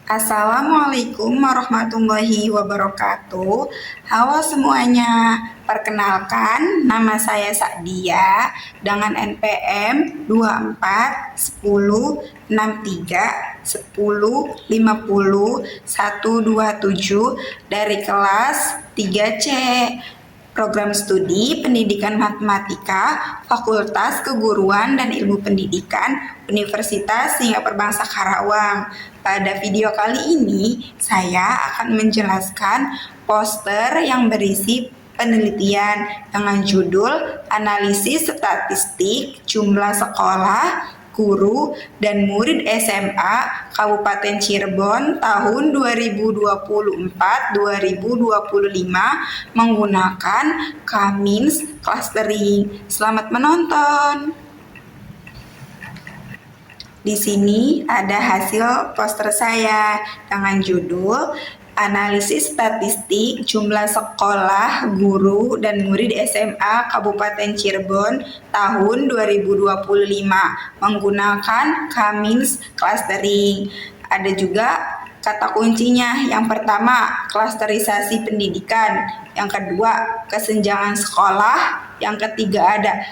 Assalamualaikum warahmatullahi wabarakatuh. Halo semuanya, perkenalkan nama saya Sa'dia dengan NPM 24 10 63 10 50 127 dari kelas 3C. Program studi Pendidikan Matematika, Fakultas Keguruan dan Ilmu Pendidikan, Universitas Singapura Bangsa Karawang. Pada video kali ini, saya akan menjelaskan poster yang berisi penelitian dengan judul Analisis Statistik Jumlah Sekolah, Guru, dan Murid SMA Kabupaten Cirebon tahun 2024-2025 menggunakan K-means clustering. Selamat menonton. Di sini ada hasil poster saya dengan judul Analisis Statistik Jumlah Sekolah, Guru, dan Murid SMA Kabupaten Cirebon tahun 2025 menggunakan K-means clustering. Ada juga kata kuncinya. Yang pertama, klasterisasi pendidikan. Yang kedua, kesenjangan sekolah. Yang ketiga ada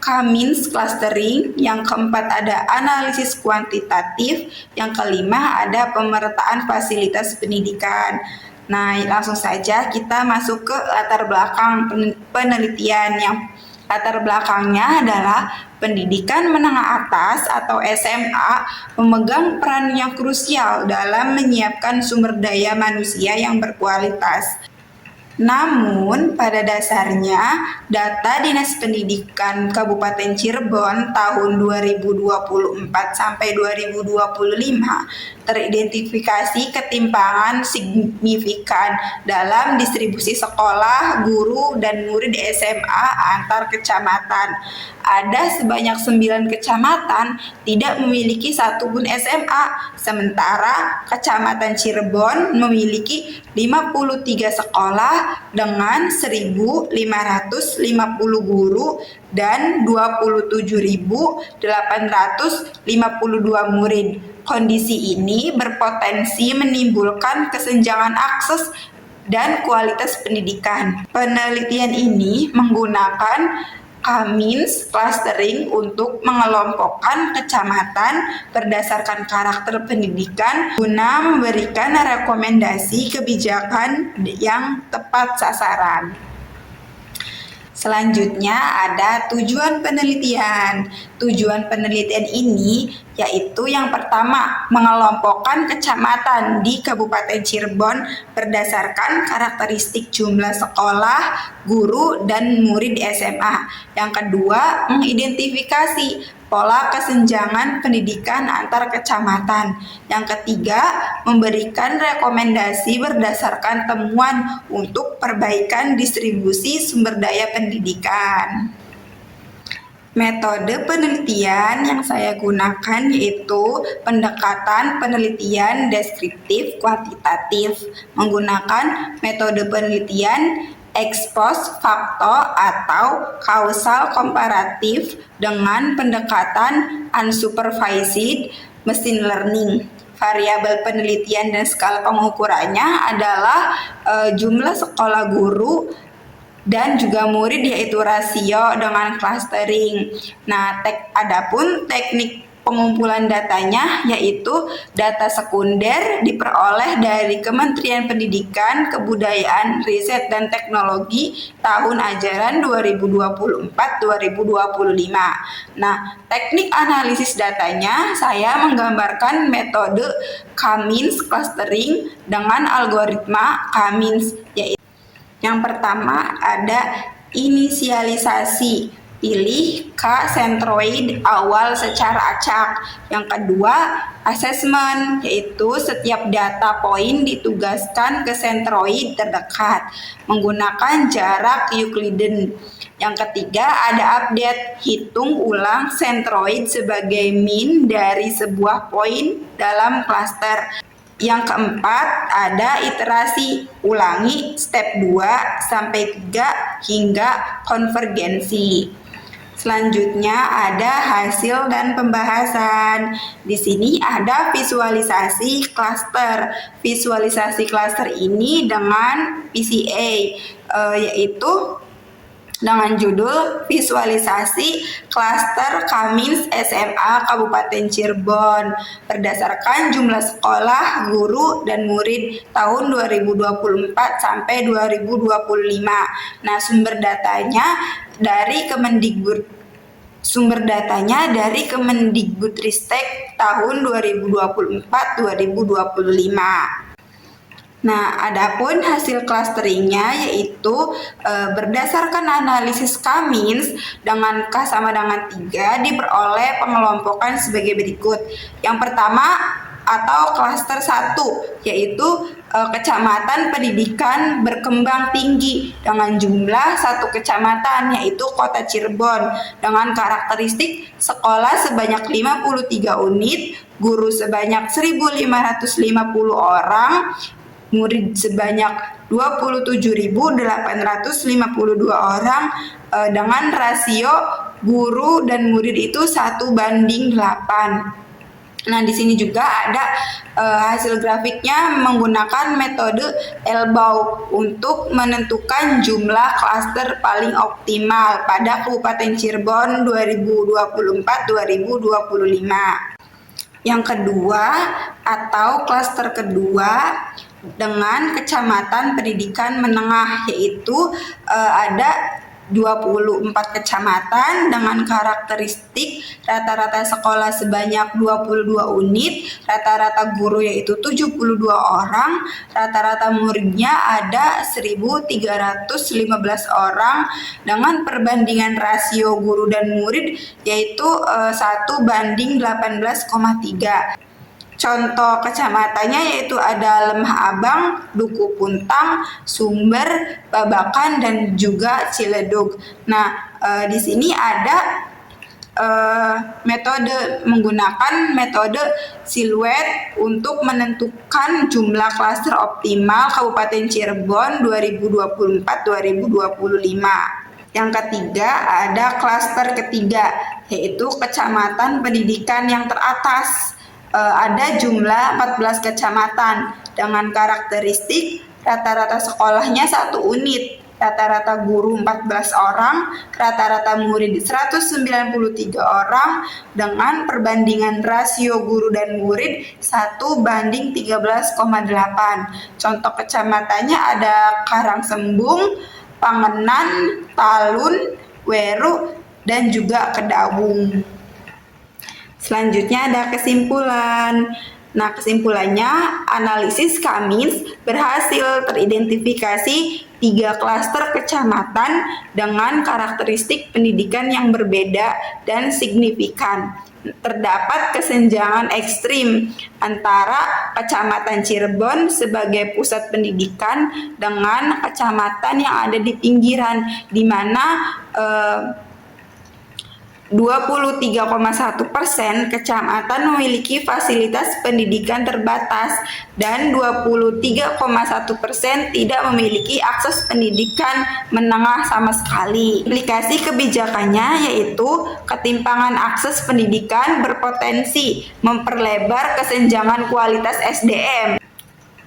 K-means clustering, yang keempat ada analisis kuantitatif, yang kelima ada pemerataan fasilitas pendidikan. Nah, langsung saja kita masuk ke latar belakang penelitian. Yang latar belakangnya adalah pendidikan menengah atas atau SMA memegang peran yang krusial dalam menyiapkan sumber daya manusia yang berkualitas. Namun, pada dasarnya, data Dinas Pendidikan Kabupaten Cirebon tahun 2024 sampai 2025 teridentifikasi ketimpangan signifikan dalam distribusi sekolah, guru, dan murid SMA antar kecamatan. Ada sebanyak 9 kecamatan tidak memiliki satupun SMA, sementara Kecamatan Cirebon memiliki 53 sekolah dengan 1.550 guru dan 27.852 murid. Kondisi ini berpotensi menimbulkan kesenjangan akses dan kualitas pendidikan. Penelitian ini menggunakan K-means clustering untuk mengelompokkan kecamatan berdasarkan karakter pendidikan guna memberikan rekomendasi kebijakan yang tepat sasaran. Selanjutnya ada tujuan penelitian. Tujuan penelitian ini yaitu yang pertama, mengelompokkan kecamatan di Kabupaten Cirebon berdasarkan karakteristik jumlah sekolah, guru, dan murid SMA. Yang kedua, mengidentifikasi pola kesenjangan pendidikan antar kecamatan. Yang ketiga, memberikan rekomendasi berdasarkan temuan untuk perbaikan distribusi sumber daya pendidikan. Metode penelitian yang saya gunakan yaitu pendekatan penelitian deskriptif kuantitatif, menggunakan metode penelitian ex post facto atau kausal komparatif dengan pendekatan unsupervised machine learning. Variabel penelitian dan skala pengukurannya adalah jumlah sekolah guru dan juga murid, yaitu rasio dengan clustering. Nah, adapun teknik pengumpulan datanya yaitu data sekunder diperoleh dari Kementerian Pendidikan, Kebudayaan, Riset, dan Teknologi tahun ajaran 2024-2025. Nah, teknik analisis datanya saya menggambarkan metode K-means clustering dengan algoritma K-means, yaitu yang pertama ada inisialisasi, pilih K-sentroid awal secara acak. Yang kedua, asesmen, yaitu setiap data poin ditugaskan ke sentroid terdekat menggunakan jarak Euclidean. Yang ketiga, ada update, hitung ulang sentroid sebagai mean dari sebuah poin dalam klaster. Yang keempat, ada iterasi, ulangi step 2 sampai 3 hingga konvergensi. Selanjutnya ada hasil dan pembahasan. Di sini ada visualisasi klaster. Visualisasi klaster ini dengan PCA, yaitu dengan judul Visualisasi Klaster Kamins SMA Kabupaten Cirebon berdasarkan jumlah sekolah, guru, dan murid tahun 2024 sampai 2025. Nah, sumber datanya dari Kemendikbudristek tahun 2024-2025. Nah, adapun hasil clusteringnya yaitu berdasarkan analisis Kamins dengan K sama dengan 3 diperoleh pengelompokan sebagai berikut. Yang pertama atau klaster 1 yaitu kecamatan pendidikan berkembang tinggi dengan jumlah 1 kecamatan yaitu Kota Cirebon dengan karakteristik sekolah sebanyak 53 unit, guru sebanyak 1.550 orang, murid sebanyak 27.852 orang dengan rasio guru dan murid itu 1:8. Nah, di sini juga ada hasil grafiknya menggunakan metode Elbau untuk menentukan jumlah klaster paling optimal pada Kabupaten Cirebon 2024-2025. Yang kedua atau klaster kedua dengan kecamatan pendidikan menengah, yaitu ada 24 kecamatan dengan karakteristik rata-rata sekolah sebanyak 22 unit, rata-rata guru yaitu 72 orang, rata-rata muridnya ada 1.315 orang dengan perbandingan rasio guru dan murid yaitu 1:18,3. Contoh kecamatannya yaitu ada Lemah Abang, Duku Puntang, Sumber, Babakan, dan juga Ciledug. Nah, di sini ada menggunakan metode siluet untuk menentukan jumlah klaster optimal Kabupaten Cirebon 2024-2025. Yang ketiga ada klaster ketiga yaitu kecamatan pendidikan yang teratas. Ada jumlah 14 kecamatan dengan karakteristik rata-rata sekolahnya 1 unit, rata-rata guru 14 orang, rata-rata murid 193 orang dengan perbandingan rasio guru dan murid 1:13,8. Contoh kecamatannya ada Karangsembung, Pangenan, Talun, Weru, dan juga Kedawung. Selanjutnya ada kesimpulan. Nah, kesimpulannya analisis Kamins berhasil teridentifikasi 3 klaster kecamatan dengan karakteristik pendidikan yang berbeda dan signifikan. Terdapat kesenjangan ekstrim antara Kecamatan Cirebon sebagai pusat pendidikan dengan kecamatan yang ada di pinggiran, di mana 23,1% kecamatan memiliki fasilitas pendidikan terbatas dan 23,1% tidak memiliki akses pendidikan menengah sama sekali. Implikasi kebijakannya yaitu ketimpangan akses pendidikan berpotensi memperlebar kesenjangan kualitas SDM.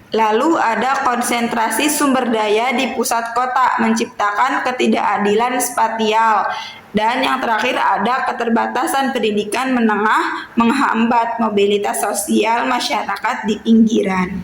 Lalu ada konsentrasi sumber daya di pusat kota menciptakan ketidakadilan spasial. Dan yang terakhir ada keterbatasan pendidikan menengah menghambat mobilitas sosial masyarakat di pinggiran.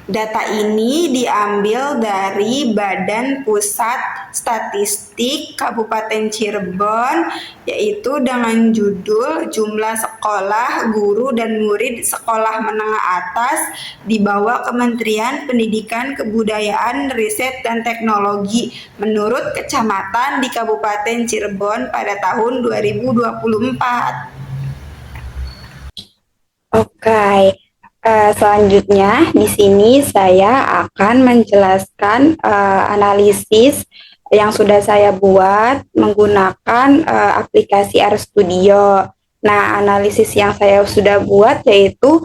Data ini diambil dari Badan Pusat Statistik Kabupaten Cirebon, yaitu dengan judul jumlah sekolah, guru, dan murid sekolah menengah atas di bawah Kementerian Pendidikan, Kebudayaan, Riset, dan Teknologi menurut kecamatan di Kabupaten Cirebon pada tahun 2024. Oke. Selanjutnya di sini saya akan menjelaskan analisis yang sudah saya buat menggunakan aplikasi RStudio. Nah, analisis yang saya sudah buat yaitu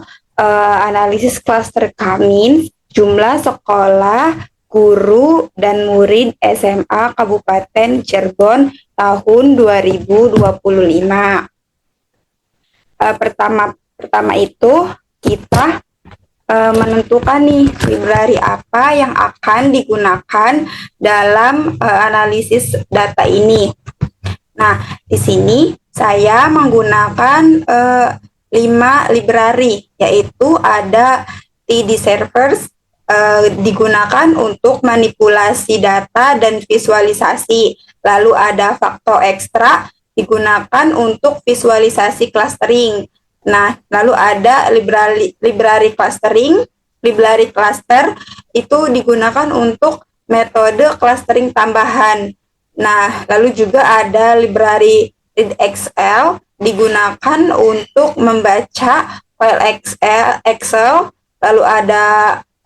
analisis klaster Kamins, jumlah sekolah, guru dan murid SMA Kabupaten Cirebon tahun 2025. Pertama itu kita menentukan nih library apa yang akan digunakan dalam analisis data ini. Nah, di sini saya menggunakan 5 library, yaitu ada TD Servers, digunakan untuk manipulasi data dan visualisasi. Lalu ada Facto Extra, digunakan untuk visualisasi clustering. Nah, lalu ada library clustering, library cluster itu digunakan untuk metode clustering tambahan. Nah, lalu juga ada library readXL digunakan untuk membaca file Excel. Lalu ada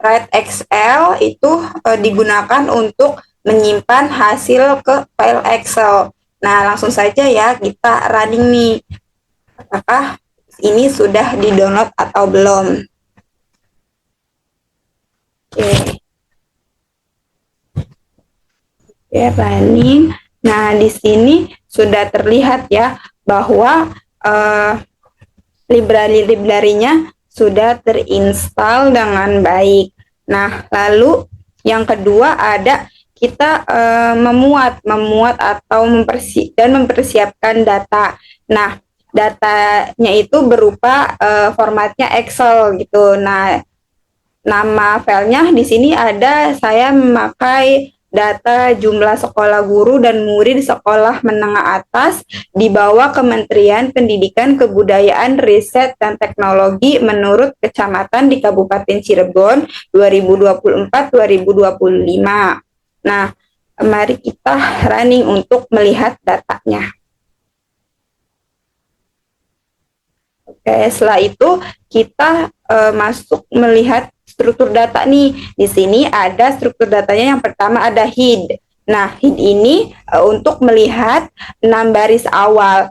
writeXL itu digunakan untuk menyimpan hasil ke file Excel. Nah, langsung saja ya kita running nih. Apakah ini sudah di-download atau belum? Oke. Oke, running. Nah, di sini sudah terlihat ya bahwa library-nya sudah terinstall dengan baik. Nah, lalu yang kedua ada kita memuat atau mempersiapkan data. Nah, datanya itu berupa formatnya Excel gitu. Nah, nama filenya di sini ada, saya memakai data jumlah sekolah guru dan murid sekolah menengah atas di bawah Kementerian Pendidikan, Kebudayaan, Riset, dan Teknologi menurut kecamatan di Kabupaten Cirebon 2024-2025. Nah, mari kita running untuk melihat datanya. Oke, setelah itu kita masuk melihat struktur data nih. Di sini ada struktur datanya. Yang pertama ada head. Nah, head ini untuk melihat 6 baris awal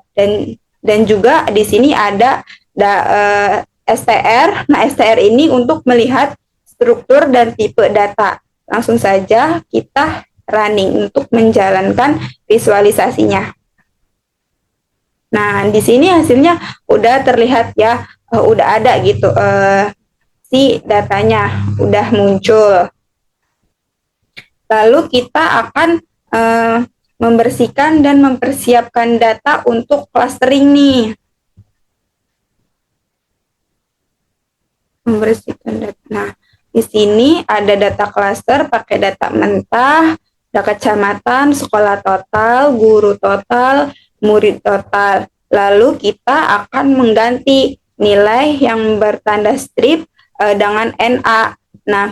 dan juga di sini ada STR. Nah, STR ini untuk melihat struktur dan tipe data. Langsung saja kita running untuk menjalankan visualisasinya. Nah, di sini hasilnya udah terlihat ya, udah ada gitu, si datanya udah muncul. Lalu kita akan membersihkan dan mempersiapkan data untuk clustering nih. Membersihkan data. Nah, di sini ada data cluster pakai data mentah, data kecamatan, sekolah total, guru total, murid total. Lalu kita akan mengganti nilai yang bertanda strip dengan NA. Nah,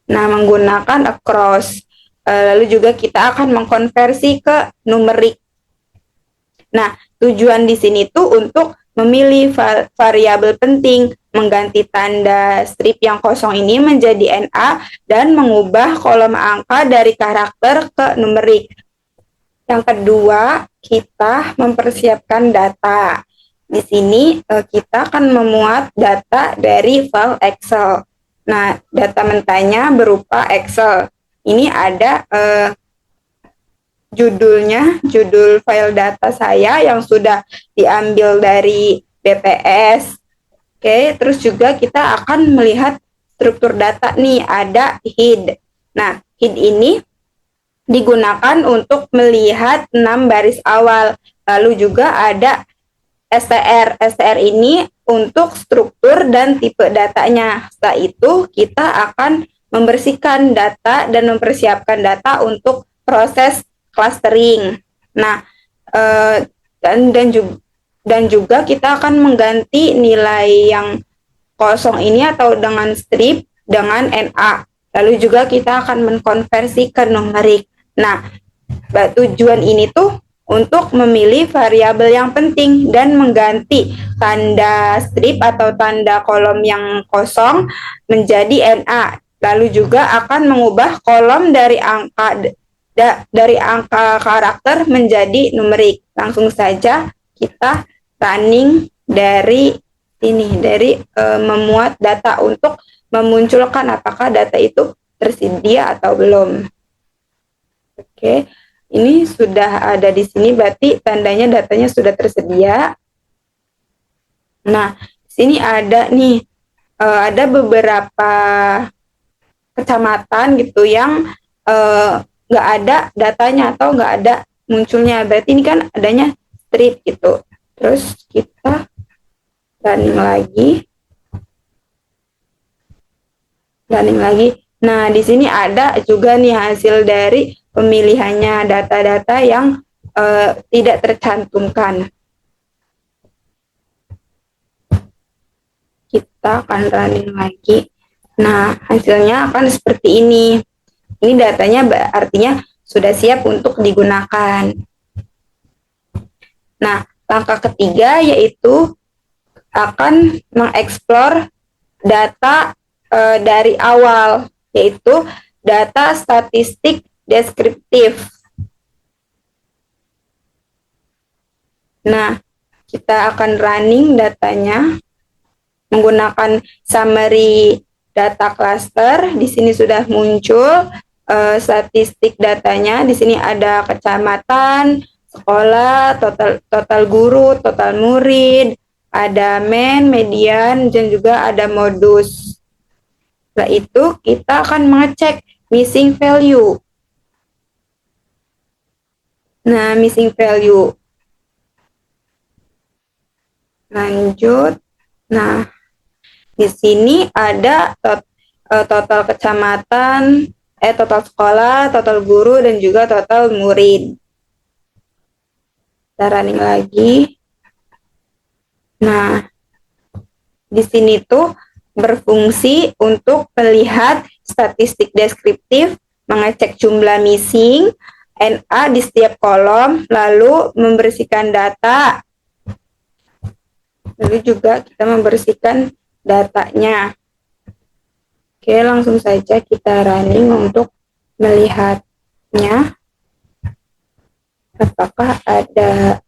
menggunakan across. Lalu juga kita akan mengkonversi ke numerik. Nah, tujuan di sini tuh untuk memilih variabel penting, mengganti tanda strip yang kosong ini menjadi NA dan mengubah kolom angka dari karakter ke numerik. Yang kedua, kita mempersiapkan data. Di sini kita akan memuat data dari file Excel. Nah, data mentahnya berupa Excel. Ini ada judul file data saya yang sudah diambil dari BPS. Oke, terus juga kita akan melihat struktur data nih, ada head. Nah, head ini digunakan untuk melihat 6 baris awal. Lalu juga ada STR. STR ini untuk struktur dan tipe datanya. Setelah itu kita akan membersihkan data dan mempersiapkan data untuk proses clustering. Nah, dan juga kita akan mengganti nilai yang kosong ini atau dengan strip dengan NA. Lalu juga kita akan mengkonversi ke numerik. Nah, tujuan ini tuh untuk memilih variabel yang penting dan mengganti tanda strip atau tanda kolom yang kosong menjadi NA. Lalu juga akan mengubah kolom dari angka karakter menjadi numerik. Langsung saja kita running dari ini, memuat data untuk memunculkan apakah data itu tersedia atau belum. Oke, ini sudah ada di sini, berarti tandanya datanya sudah tersedia. Nah, sini ada nih, ada beberapa kecamatan gitu yang nggak ada datanya atau nggak ada munculnya. Berarti ini kan adanya strip gitu. Terus kita running lagi. Nah, di sini ada juga nih hasil dari pemilihannya, data-data yang tidak tercantumkan. Kita akan running lagi. Nah, hasilnya akan seperti ini. Ini datanya artinya sudah siap untuk digunakan. Nah, langkah ketiga yaitu akan mengeksplor data dari awal, yaitu data statistik deskriptif. Nah, kita akan running datanya menggunakan summary data cluster. Di sini sudah muncul statistik datanya. Di sini ada kecamatan, sekolah, total guru, total murid, ada mean, median, dan juga ada modus. Setelah itu kita akan mengecek missing value. Nah, missing value. Lanjut. Nah, di sini ada total kecamatan, total sekolah, total guru, dan juga total murid. Kita running lagi. Nah, di sini tuh berfungsi untuk melihat statistik deskriptif, mengecek jumlah missing, NA di setiap kolom, lalu membersihkan data. Lalu juga kita membersihkan datanya. Oke, langsung saja kita running untuk melihatnya. Apakah ada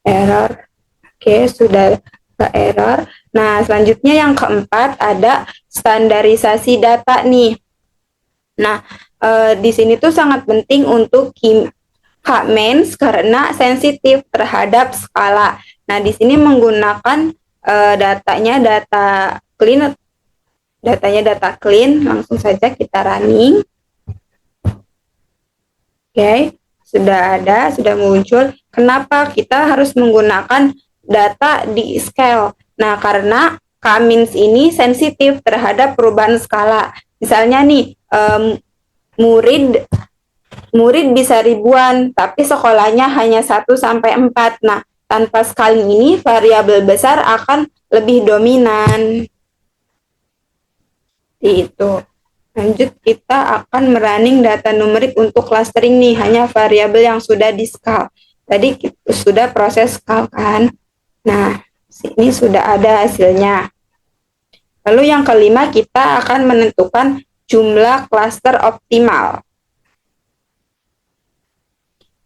error? Oke, sudah ke error. Nah, selanjutnya yang keempat ada standarisasi data nih. Nah, di sini tuh sangat penting untuk K-means karena sensitif terhadap skala. Nah, di sini menggunakan datanya data clean. Datanya data clean, langsung saja kita running. Oke, sudah ada, sudah muncul. Kenapa kita harus menggunakan data di scale? Nah, karena K-means ini sensitif terhadap perubahan skala. Misalnya nih, murid bisa ribuan, tapi sekolahnya hanya 1 sampai 4. Nah, tanpa skala ini variabel besar akan lebih dominan. Itu. Lanjut, kita akan merunning data numerik untuk clustering nih, hanya variabel yang sudah di-scale. Tadi sudah proses scale kan. Nah, sini sudah ada hasilnya. Lalu yang kelima, kita akan menentukan jumlah cluster optimal.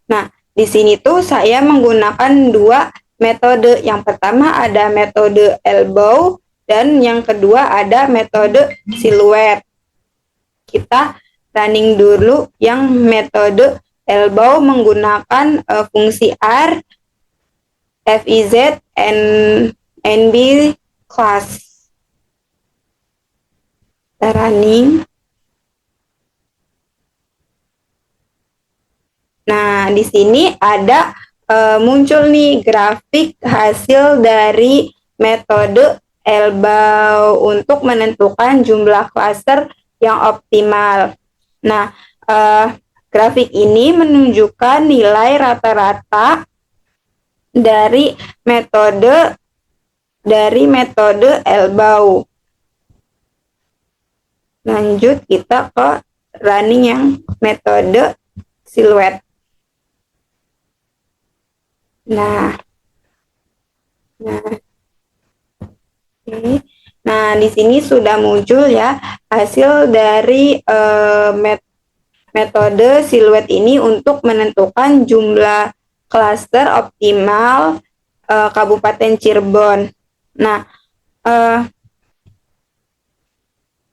Nah, di sini tuh saya menggunakan dua metode. Yang pertama ada metode elbow dan yang kedua ada metode silhouette. Kita running dulu yang metode elbow menggunakan fungsi R, FIZ, NB class. Kita running. Nah, di sini ada muncul nih grafik hasil dari metode elbow untuk menentukan jumlah cluster yang optimal. Nah, grafik ini menunjukkan nilai rata-rata dari metode elbow. Lanjut kita ke running yang metode silhouette. Nah, okay. Nah, di sini sudah muncul ya hasil dari metode silhouette ini untuk menentukan jumlah klaster optimal Kabupaten Cirebon. Nah,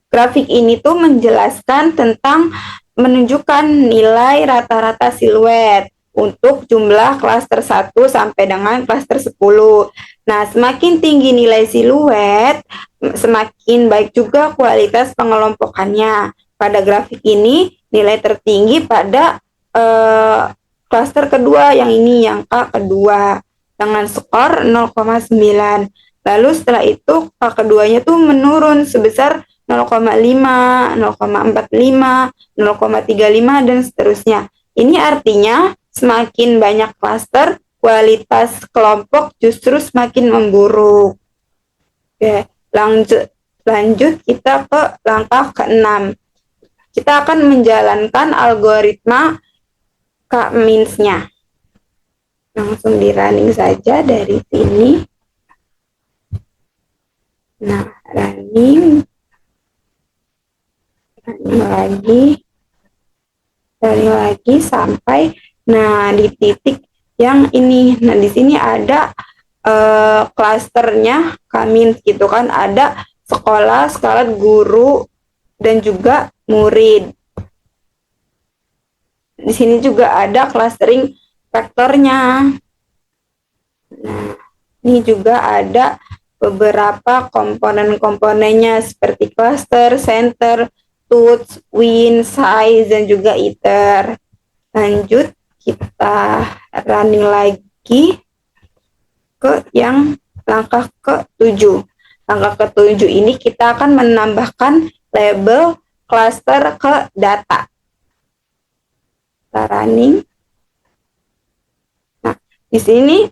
Grafik ini tuh menjelaskan tentang menunjukkan nilai rata-rata siluet untuk jumlah klaster 1 sampai dengan klaster 10. Nah, semakin tinggi nilai siluet, semakin baik juga kualitas pengelompokannya. Pada grafik ini, nilai tertinggi pada klaster kedua, yang ini, yang K kedua, dengan skor 0,9. Lalu setelah itu K keduanya tuh menurun sebesar 0,5, 0,45, 0,35, dan seterusnya. Ini artinya semakin banyak klaster, kualitas kelompok justru semakin memburuk. Oke, lanjut kita ke langkah ke-6. Kita akan menjalankan algoritma K-means-nya. Langsung di running saja dari sini. Nah, running lagi sampai di titik yang ini. Nah, di sini ada klasternya K-means gitu kan, ada sekolah, skalat, guru, dan juga murid. Di sini juga ada clustering vektornya. Nah, ini juga ada beberapa komponen-komponennya seperti cluster, center, tooth, win, size, dan juga iter. Lanjut, kita running lagi ke yang langkah ke-7. Langkah ke-7 ini kita akan menambahkan label cluster ke data. Kita running. Nah, di sini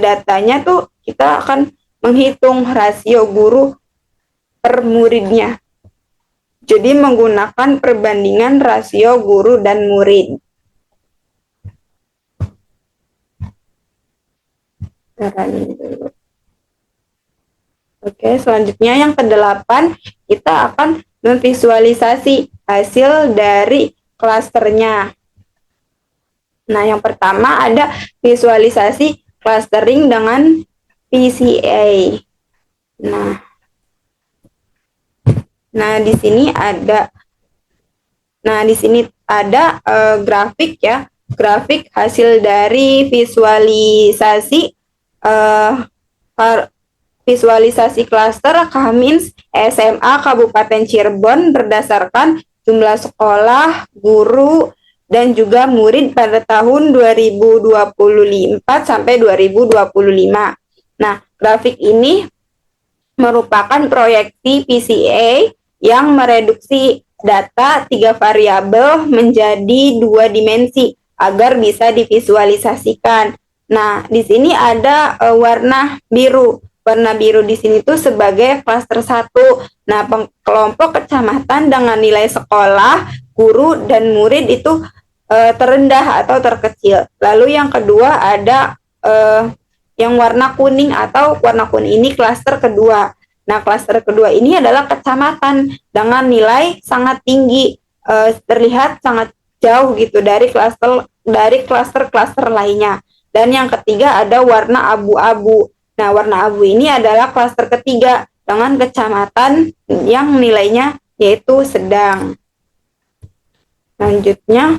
datanya tuh kita akan menghitung rasio guru per muridnya. Jadi menggunakan perbandingan rasio guru dan murid. Oke, selanjutnya yang ke-8, kita akan memvisualisasi hasil dari klasternya. Nah, yang pertama ada visualisasi clustering dengan PCA. Nah, di sini ada grafik ya, grafik hasil dari visualisasi cluster K-means SMA Kabupaten Cirebon berdasarkan jumlah sekolah, guru, dan juga murid pada tahun 2024 sampai 2025. Nah, grafik ini merupakan proyeksi PCA yang mereduksi data 3 variabel menjadi 2 dimensi agar bisa divisualisasikan. Nah, di sini ada warna biru. Warna biru di sini tuh sebagai klaster 1. Nah, kelompok kecamatan dengan nilai sekolah, guru, dan murid itu terendah atau terkecil. Lalu yang kedua ada yang warna kuning, atau warna kuning ini klaster kedua. Nah, klaster kedua ini adalah kecamatan dengan nilai sangat tinggi, terlihat sangat jauh gitu dari klaster lainnya. Dan yang ketiga ada warna abu-abu. Nah, warna abu ini adalah klaster ketiga dengan kecamatan yang nilainya yaitu sedang. Selanjutnya,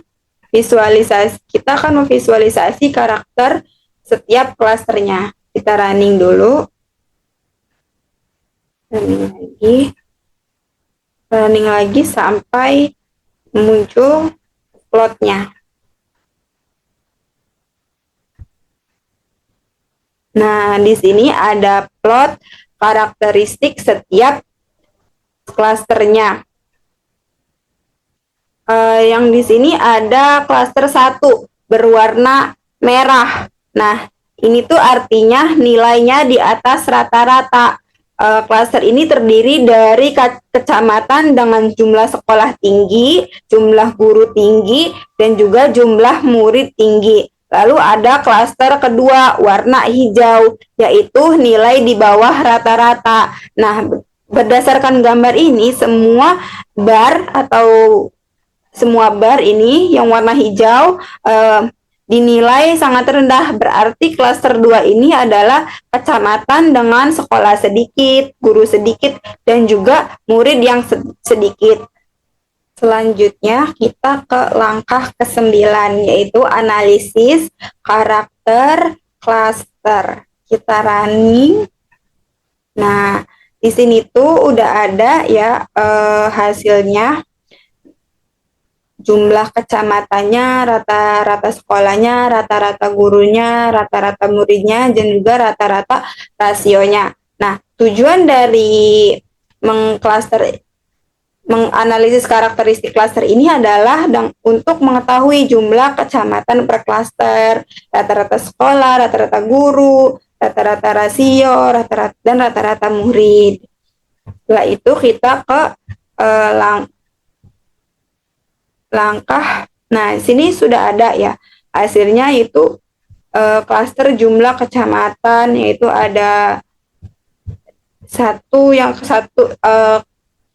kita akan memvisualisasi karakter setiap klasternya. Kita running dulu. Running lagi sampai muncul plotnya. Nah, di sini ada plot karakteristik setiap klasternya. Yang di sini ada klaster 1 berwarna merah. Nah, ini tuh artinya nilainya di atas rata-rata. Klaster ini terdiri dari kecamatan dengan jumlah sekolah tinggi, jumlah guru tinggi, dan juga jumlah murid tinggi. Lalu ada klaster kedua warna hijau, yaitu nilai di bawah rata-rata. Nah, berdasarkan gambar ini, semua bar ini yang warna hijau dinilai sangat rendah. Berarti klaster 2 ini adalah kecamatan dengan sekolah sedikit, guru sedikit, dan juga murid yang sedikit. Selanjutnya kita ke langkah ke-9, yaitu analisis karakter klaster. Kita running. Nah, di sini tuh udah ada ya hasilnya. Jumlah kecamatannya, rata-rata sekolahnya, rata-rata gurunya, rata-rata muridnya, dan juga rata-rata rasionya. Nah, tujuan dari menganalisis karakteristik klaster ini adalah untuk mengetahui jumlah kecamatan per klaster, rata-rata sekolah, rata-rata guru, rata-rata rasio, dan rata-rata murid. Setelah itu kita ke langkah. Nah, sini sudah ada ya hasilnya, itu klaster jumlah kecamatan, yaitu ada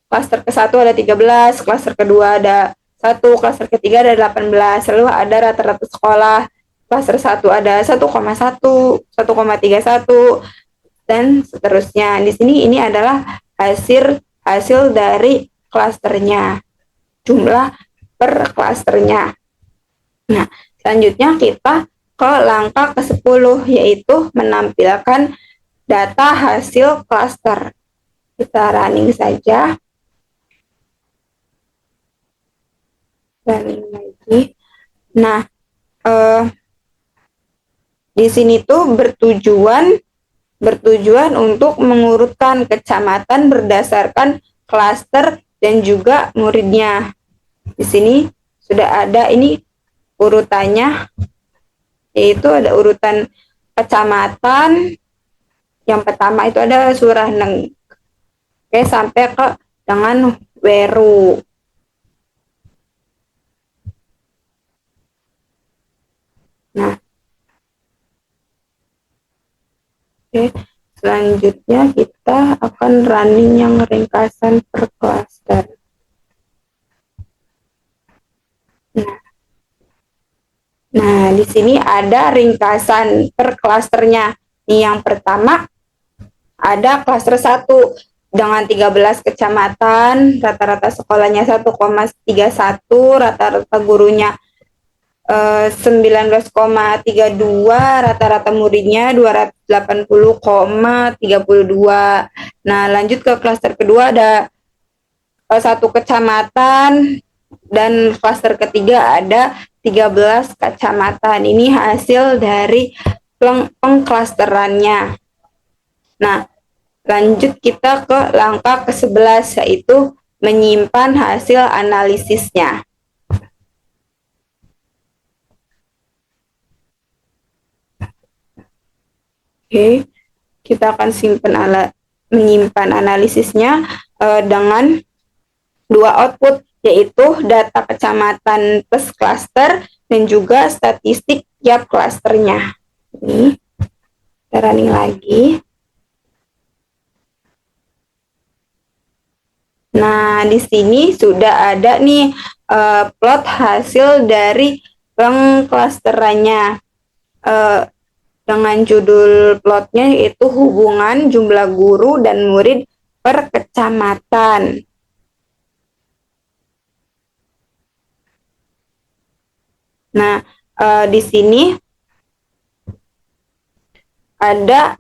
klaster ke-1 ada 13, klaster kedua ada 1, klaster ketiga ada 18, lalu ada rata-rata sekolah. Klaster 1 ada 1,1, 1,31, dan seterusnya. Di sini ini adalah hasil dari klasternya, jumlah per klasternya. Nah, selanjutnya kita ke langkah ke-10, yaitu menampilkan data hasil klaster. Kita running saja. Running lagi. Nah, di sini tuh bertujuan untuk mengurutkan kecamatan berdasarkan klaster dan juga muridnya. Di sini sudah ada ini urutannya, yaitu ada urutan kecamatan. Yang pertama itu ada Suraneng, sampai ke dengan Weru. Nah, selanjutnya kita akan running yang ringkasan per klaster. Nah, di sini ada ringkasan per klasternya. Nih, yang pertama ada klaster 1 dengan 13 kecamatan, rata-rata sekolahnya 1,31, rata-rata gurunya 19,32, rata-rata muridnya 280,32. Nah, lanjut ke klaster kedua, ada 1 kecamatan, dan klaster ketiga ada 13 kecamatan. Ini hasil dari pengklasterannya. Nah, lanjut kita ke langkah ke-11, yaitu menyimpan hasil analisisnya. Oke, kita akan menyimpan analisisnya dengan 2 output, yaitu data kecamatan plus klaster dan juga statistik tiap klasternya. Ini kita running lagi. Nah, di sini sudah ada nih plot hasil dari pengklasterannya. Dengan judul plotnya yaitu hubungan jumlah guru dan murid per kecamatan. Nah, di sini ada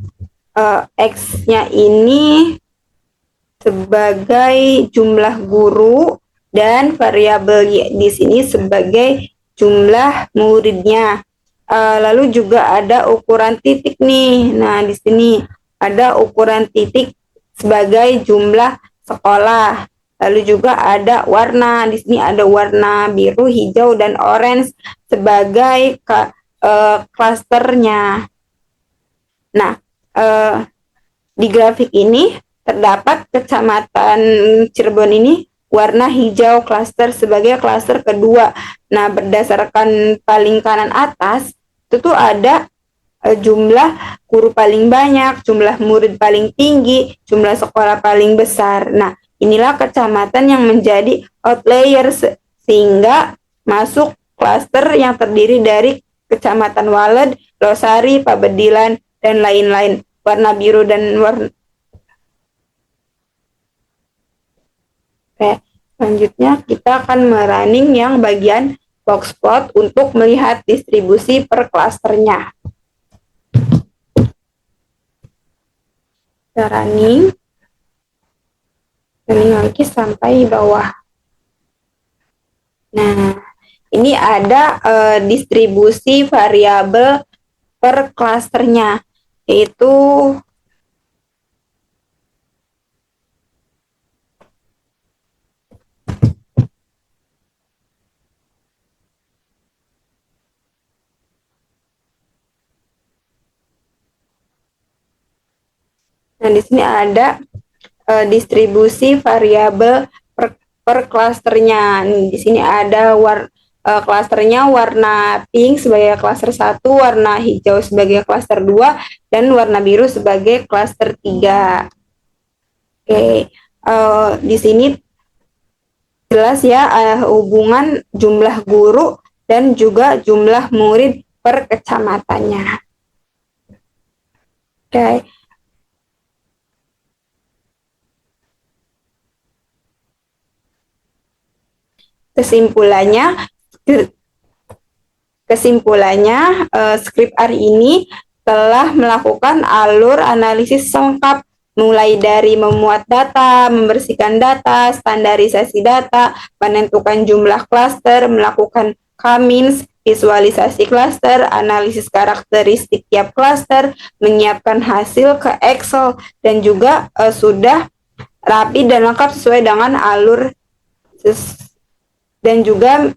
X-nya ini sebagai jumlah guru dan variabel di sini sebagai jumlah muridnya. Lalu juga ada ukuran titik nih. Nah, di sini ada ukuran titik sebagai jumlah sekolah. Lalu juga ada warna. Di sini ada warna biru, hijau, dan orange sebagai klasternya. Nah, di grafik ini terdapat kecamatan Cirebon ini warna hijau klaster sebagai klaster kedua. Nah, berdasarkan paling kanan atas itu tuh ada jumlah guru paling banyak, jumlah murid paling tinggi, jumlah sekolah paling besar. Nah, inilah kecamatan yang menjadi outlier sehingga masuk klaster yang terdiri dari Kecamatan Waled, Losari, Pabedilan, dan lain-lain. Warna biru dan warna. Oke, selanjutnya kita akan merunning yang bagian box plot untuk melihat distribusi per klasternya. Kita running lagi sampai bawah. Nah, ini ada distribusi variabel per klasternya, yaitu di sini ada distribusi variabel per klasternya. Di sini ada klasternya warna pink sebagai klaster 1, warna hijau sebagai klaster 2, dan warna biru sebagai klaster 3. Oke, di sini jelas ya hubungan jumlah guru dan juga jumlah murid per kecamatannya. Oke. Kesimpulannya, Script R ini telah melakukan alur analisis lengkap, mulai dari memuat data, membersihkan data, standarisasi data, menentukan jumlah klaster, melakukan K-means, visualisasi klaster, analisis karakteristik tiap klaster, menyiapkan hasil ke Excel, dan juga sudah rapi dan lengkap sesuai dengan alur dan juga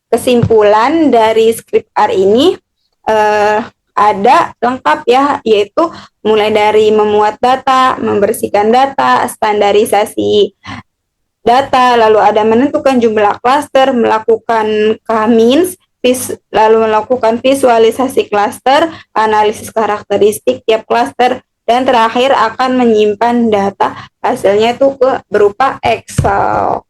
kesimpulan dari Script R ini ada lengkap ya, yaitu mulai dari memuat data, membersihkan data, standarisasi data, lalu ada menentukan jumlah klaster, melakukan K-means, lalu melakukan visualisasi klaster, analisis karakteristik tiap klaster, dan terakhir akan menyimpan data hasilnya itu berupa Excel.